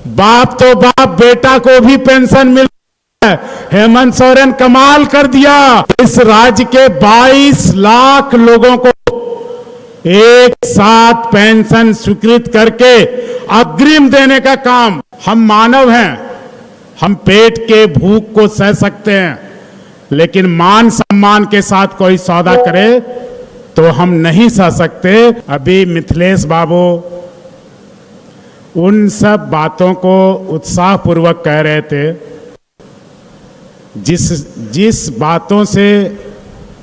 बाप तो बाप, बेटा को भी पेंशन मिल रहा है। हेमंत सोरेन कमाल कर दिया। इस राज्य के 22 लाख लोगों को एक साथ पेंशन स्वीकृत करके अग्रिम देने का काम। हम मानव हैं, हम पेट के भूख को सह सकते हैं, लेकिन मान सम्मान के साथ कोई सौदा करे तो हम नहीं सह सकते। अभी मिथिलेश बाबू उन सब बातों को उत्साहपूर्वक कह रहे थे जिस बातों से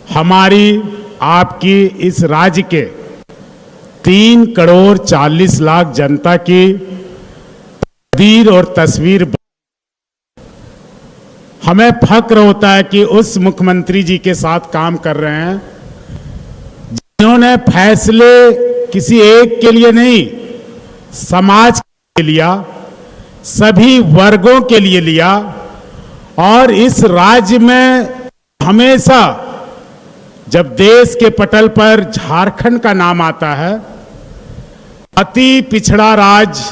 हमारी आपकी इस राज्य के 3 करोड़ 40 लाख जनता की तस्वीर और तस्वीर। हमें फक्र होता है कि उस मुख्यमंत्री जी के साथ काम कर रहे हैं जिन्होंने फैसले किसी एक के लिए नहीं, समाज के लिए लिया, सभी वर्गों के लिए लिया। और इस राज्य में हमेशा जब देश के पटल पर झारखंड का नाम आता है, अति पिछड़ा राज्य,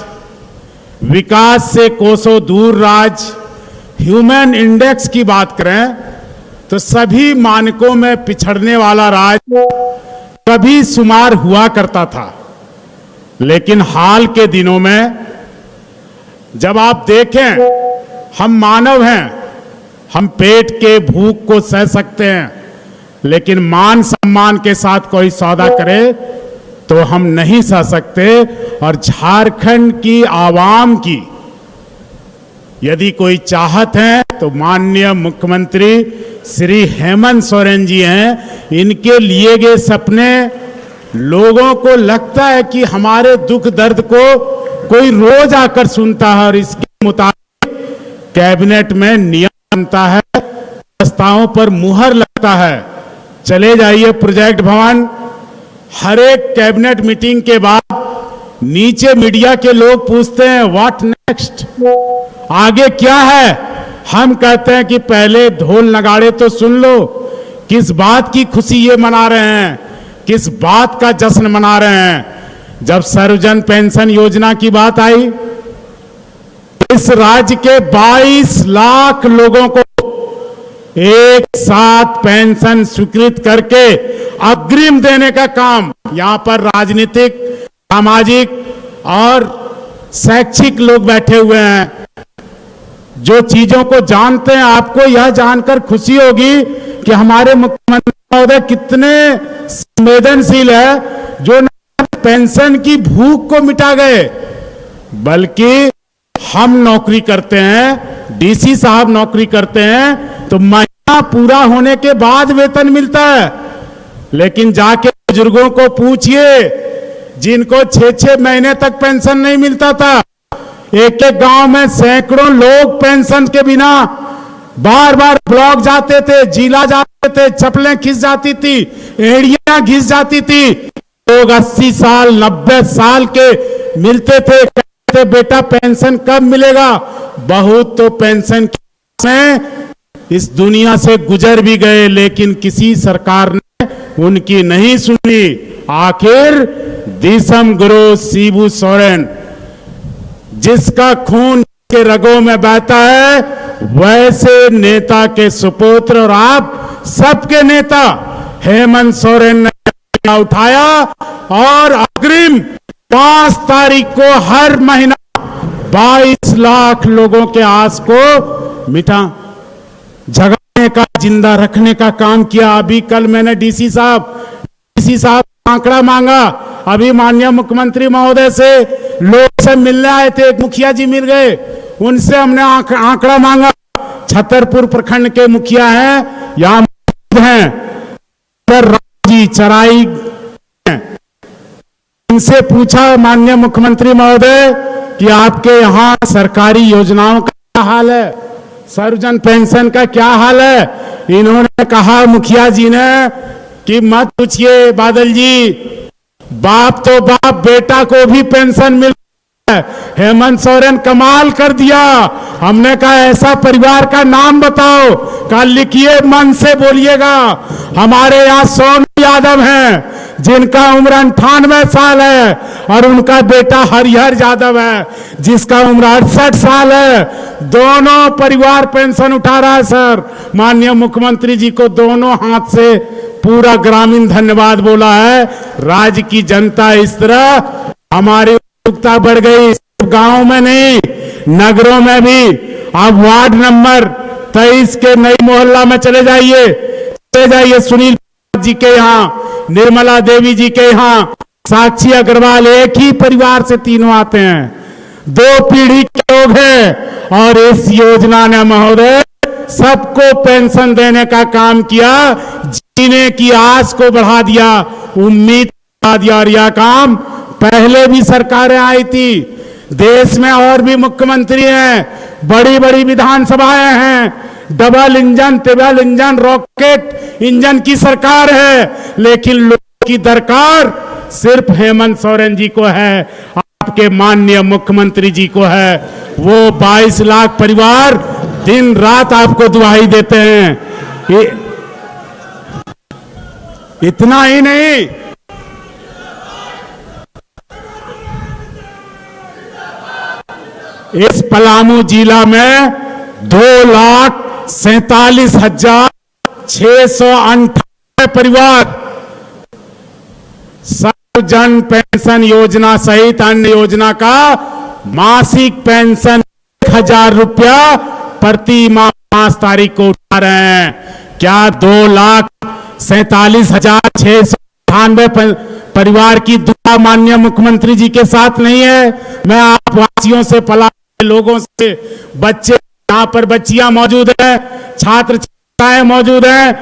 विकास से कोसों दूर राज्य, ह्यूमन इंडेक्स की बात करें तो सभी मानकों में पिछड़ने वाला राज्य कभी शुमार हुआ करता था। लेकिन हाल के दिनों में जब आप देखें, हम मानव हैं, हम पेट के भूख को सह सकते हैं, लेकिन मान सम्मान के साथ कोई सौदा करे तो हम नहीं सह सकते। और झारखंड की आवाम की यदि कोई चाहत है तो माननीय मुख्यमंत्री श्री हेमंत सोरेन जी हैं। इनके लिए गए सपने लोगों को लगता है कि हमारे दुख दर्द को कोई रोज आकर सुनता है और इसके मुताबिक कैबिनेट में नियम बनता है, प्रस्तावों पर मुहर लगता है। चले जाइए प्रोजेक्ट भवन, हर एक कैबिनेट मीटिंग के बाद नीचे मीडिया के लोग पूछते हैं व्हाट नेक्स्ट, आगे क्या है। हम कहते हैं कि पहले ढोल नगाड़े तो सुन लो, किस बात की खुशी ये मना रहे हैं, किस बात का जश्न मना रहे हैं। जब सर्वजन पेंशन योजना की बात आई, इस राज्य के 22 लाख लोगों को एक साथ पेंशन स्वीकृत करके अग्रिम देने का काम। यहां पर राजनीतिक, सामाजिक और शैक्षिक लोग बैठे हुए हैं जो चीजों को जानते हैं। आपको यह जानकर खुशी होगी कि हमारे मुख्यमंत्री महोदय कितने संवेदनशील है, जो न पेंशन की भूख को मिटा गए, बल्कि हम नौकरी करते हैं, डीसी साहब नौकरी करते हैं तो महीना पूरा होने के बाद वेतन मिलता है। लेकिन जाके बुजुर्गों को पूछिए जिनको 6-6 महीने तक पेंशन नहीं मिलता था। एक एक गांव में सैकड़ों लोग पेंशन के बिना बार बार ब्लॉक जाते थे, जिला जाते थे, चप्पलें खिंच जाती थी, एड़ियां घिस जाती थी। लोग 80 साल 90 साल के मिलते थे, कहते बेटा पेंशन कब मिलेगा। बहुत तो पेंशन में इस दुनिया से गुजर भी गए, लेकिन किसी सरकार ने उनकी नहीं सुनी। आखिर दिसम गुरु शिबू सोरेन, जिसका खून के रगों में बहता है, वैसे नेता के सुपुत्र और आप सबके नेता हेमंत सोरेन ने उठाया और अग्रिम 5 तारीख को हर महीना 22 लाख लोगों के आस को मिटा जगाने का, जिंदा रखने का काम किया। अभी कल मैंने डीसी साहब आंकड़ा मांगा। अभी माननीय मुख्यमंत्री महोदय से लोग से मिलने आए थे, एक मुखिया जी मिल गए, उनसे हमने आंकड़ा मांगा। छतरपुर प्रखंड के मुखिया हैं, यहाँ हैं जी चराई, इनसे पूछा माननीय मुख्यमंत्री महोदय कि आपके यहाँ सरकारी योजनाओं का क्या हाल है, सर्वजन पेंशन का क्या हाल है। इन्होंने कहा मुखिया जी ने कि मत पूछिए बादल जी, बाप तो बाप, बेटा को भी पेंशन मिल रहा है। हेमंत सोरेन कमाल कर दिया। हमने कहा ऐसा परिवार का नाम बताओ, कहा लिखिए मन से बोलिएगा। हमारे यहाँ सोनू यादव हैं, जिनका उम्र 98 साल है, और उनका बेटा हरिहर यादव है जिसका उम्र 68 साल है। दोनों परिवार पेंशन उठा रहा है सर। माननीय मुख्यमंत्री जी को दोनों हाथ से पूरा ग्रामीण धन्यवाद बोला है। राज्य की जनता इस तरह हमारी उत्सुकता बढ़ गई, गांव में नहीं नगरों में भी। आप वार्ड नंबर 23 के नई मोहल्ला में चले जाइए सुनील जी के यहाँ, निर्मला देवी जी के यहाँ, साक्षी अग्रवाल एक ही परिवार से तीनों आते हैं, 2 पीढ़ी के लोग हैं। और इस योजना ने महोदय सबको पेंशन देने का काम किया, जीने की आस को बढ़ा दिया, उम्मीद बढ़ा दिया। और यह काम पहले भी सरकारें आई थी, देश में और भी मुख्यमंत्री हैं, बड़ी बड़ी विधानसभाएं हैं, double engine triple engine rocket engine की सरकार है, लेकिन लोगों की दरकार सिर्फ हेमंत सोरेन जी को है, आपके माननीय मुख्यमंत्री जी को है। वो 22 लाख परिवार दिन रात आपको दुहाई देते हैं। इतना ही नहीं, इस पलामू जिला में 2,47,698 परिवार सर्वजन पेंशन योजना सहित अन्य योजना का मासिक पेंशन 1,000 रुपया प्रति माह 5 तारीख को उठा रहे हैं। क्या 2,47,698 परिवार की दुआ माननीय मुख्यमंत्री जी के साथ नहीं है? मैं आप वासियों से, पला लोगों से, बच्चे यहाँ पर बच्चियां मौजूद हैं, छात्र छात्राएं मौजूद हैं,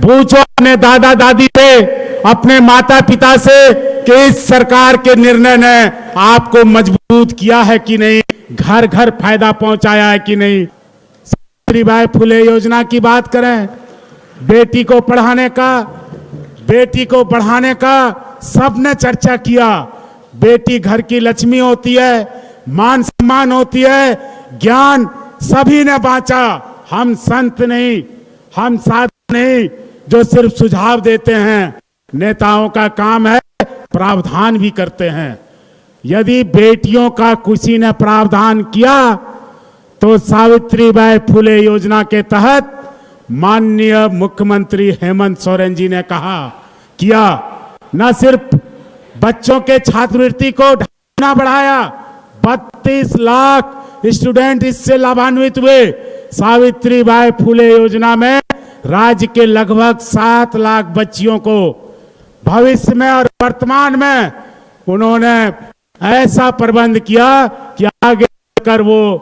पूछो अपने दादा दादी से, अपने माता पिता से कि इस सरकार के निर्णय ने आपको मजबूत किया है कि नहीं, घर घर फायदा पहुंचाया है कि नहीं। सावित्रीबाई फुले योजना की बात करें, बेटी को बढ़ाने का सबने चर्चा किया। बेटी घर की लक्ष्मी होती है, मान सम्मान होती है, ज्ञान सभी ने बांटा। हम संत नहीं, हम साधु नहीं जो सिर्फ सुझाव देते हैं, नेताओं का काम है प्रावधान भी करते हैं। यदि बेटियों का किसी ने प्रावधान किया तो सावित्रीबाई फुले योजना के तहत माननीय मुख्यमंत्री हेमंत सोरेन जी ने किया न सिर्फ बच्चों के छात्रवृत्ति को ढाना बढ़ाया, 32 लाख स्टूडेंट इससे लाभान्वित हुए। सावित्रीबाई फुले योजना में राज्य के लगभग 7 लाख बच्चियों को भविष्य में और वर्तमान में उन्होंने ऐसा प्रबंध किया कि आगे कर वो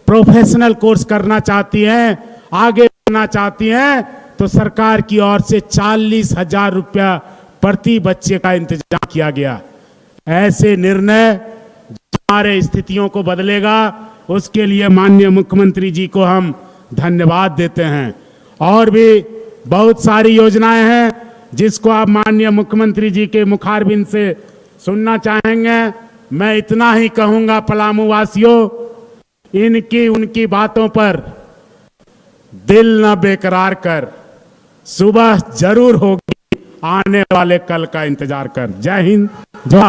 प्रोफेशनल कोर्स करना चाहती हैं, आगे बढ़ना चाहती हैं, तो सरकार की ओर से 40,000 रुपया प्रति बच्चे का इंतजाम किया गया। ऐसे निर्णय हमारे स्थितियों को बदलेगा, उसके लिए माननीय मुख्यमंत्री जी को हम धन्यवाद देते हैं। और भी बहुत सारी योजनाएं हैं जिसको आप माननीय मुख्यमंत्री जी के मुखारबिंद से सुनना चाहेंगे। मैं इतना ही कहूंगा, पलामू वासियों, उनकी बातों पर दिल न बेकरार कर, सुबह जरूर होगी, आने वाले कल का इंतजार कर। जय हिंद, जय